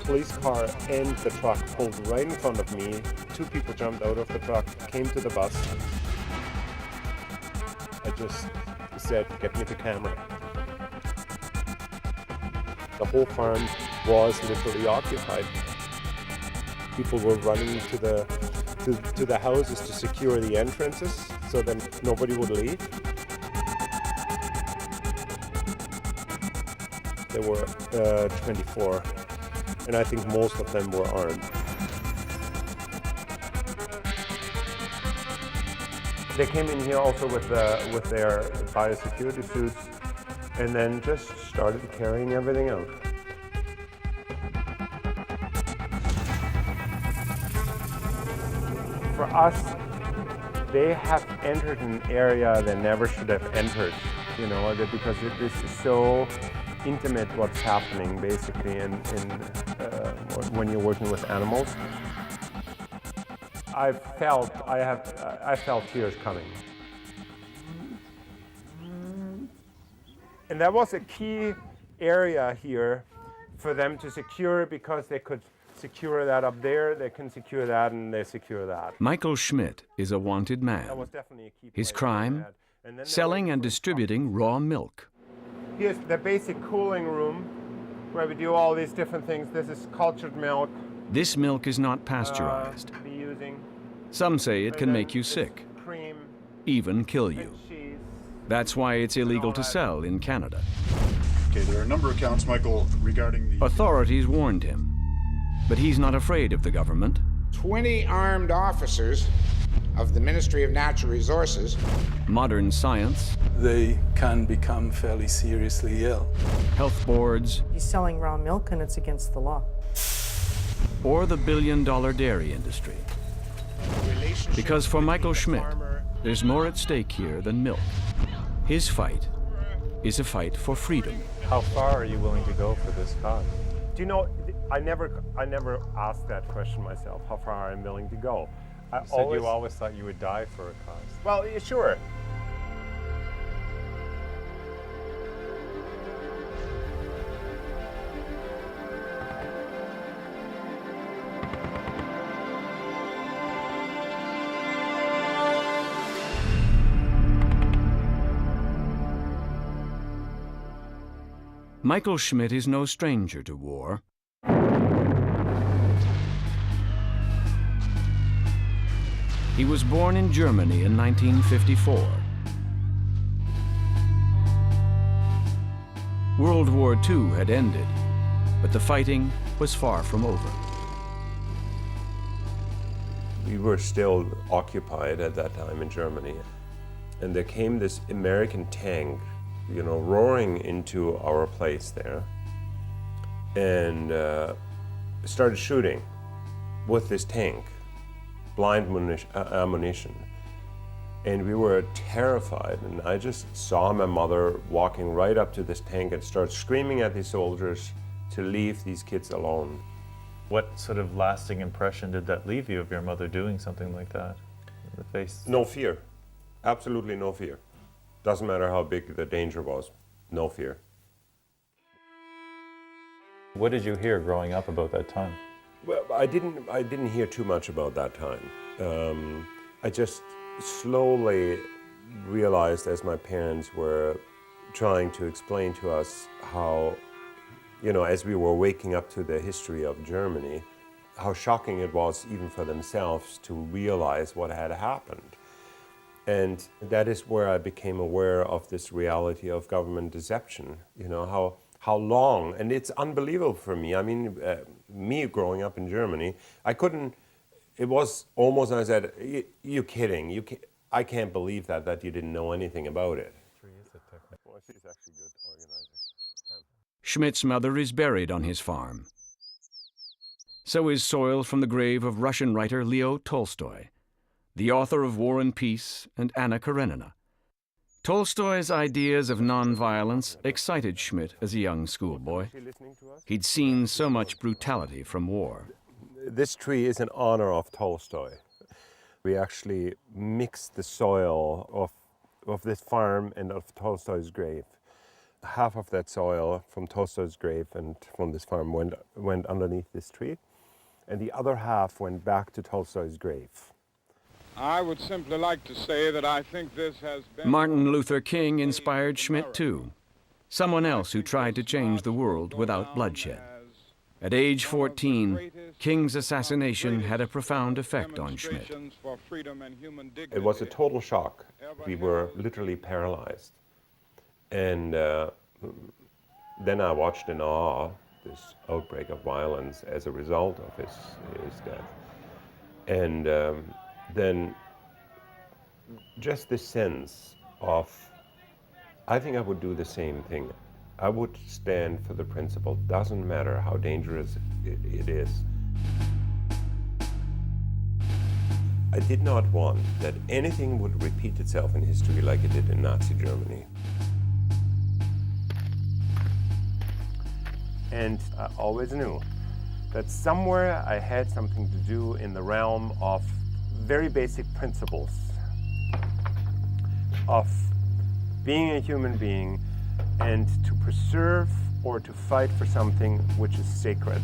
police car and the truck pulled right in front of me. Two people jumped out of the truck, came to the bus. I just said, get me the camera. The whole farm was literally occupied. People were running to the houses to secure the entrances so that nobody would leave. There were 24, and I think most of them were armed. They came in here also with their biosecurity suits, and then just started carrying everything out. For us, they have entered an area they never should have entered, because this is so intimate what's happening basically when you're working with animals. I felt tears coming. And that was a key area here for them to secure, because they could secure that up there, they can secure that, and they secure that. Michael Schmidt is a wanted man. That was definitely a key His place crime, selling and distributing raw milk. Here's the basic cooling room where we do all these different things. This is cultured milk. This milk is not pasteurized. Some say it can make you sick, cream, even kill you. cheese. That's why it's illegal to sell in Canada. Okay, there are a number of counts, Michael, regarding the... Authorities warned him, but he's not afraid of the government. 20 armed officers of the Ministry of Natural Resources. Modern science. They can become fairly seriously ill. Health boards. He's selling raw milk and it's against the law. Or the billion-dollar dairy industry. Because for Michael Schmidt, there's more at stake here than milk. His fight is a fight for freedom. How far are you willing to go for this cause? Do you know, I never asked that question myself, how far I'm willing to go. You said you always thought you would die for a cause. Well, yeah, sure. Michael Schmidt is no stranger to war. He was born in Germany in 1954. World War II had ended, but the fighting was far from over. We were still occupied at that time in Germany. And there came this American tank, roaring into our place there, and started shooting with this tank, blind ammunition. And we were terrified, and I just saw my mother walking right up to this tank and start screaming at the soldiers to leave these kids alone. What sort of lasting impression did that leave you of your mother doing something like that in the face? No fear, absolutely no fear. Doesn't matter how big the danger was, no fear. What did you hear growing up about that time? Well, I didn't hear too much about that time. I just slowly realized, as my parents were trying to explain to us how, as we were waking up to the history of Germany, how shocking it was even for themselves to realize what had happened. And that is where I became aware of this reality of government deception, how long, and it's unbelievable for me. I mean, me growing up in Germany, it was almost, I said, you're kidding, I can't believe that you didn't know anything about it. Well, she's actually a good organizer. Schmidt's mother is buried on his farm. So is soil from the grave of Russian writer Leo Tolstoy, the author of War and Peace and Anna Karenina. Tolstoy's ideas of nonviolence excited Schmidt as a young schoolboy. He'd seen so much brutality from war. This tree is in honor of Tolstoy. We actually mixed the soil of this farm and of Tolstoy's grave. half of that soil from Tolstoy's grave and from this farm went underneath this tree, and the other half went back to Tolstoy's grave. I would simply like to say that I think this has been... Martin Luther King inspired Schmidt too, someone else who tried to change the world without bloodshed. At age 14, King's assassination had a profound effect on Schmidt. It was a total shock. We were literally paralyzed. And then I watched in awe this outbreak of violence as a result of his death. And then just this sense of, I think I would do the same thing. I would stand for the principle, doesn't matter how dangerous it is. I did not want that anything would repeat itself in history like it did in Nazi Germany. And I always knew that somewhere I had something to do in the realm of very basic principles of being a human being and to preserve or to fight for something which is sacred.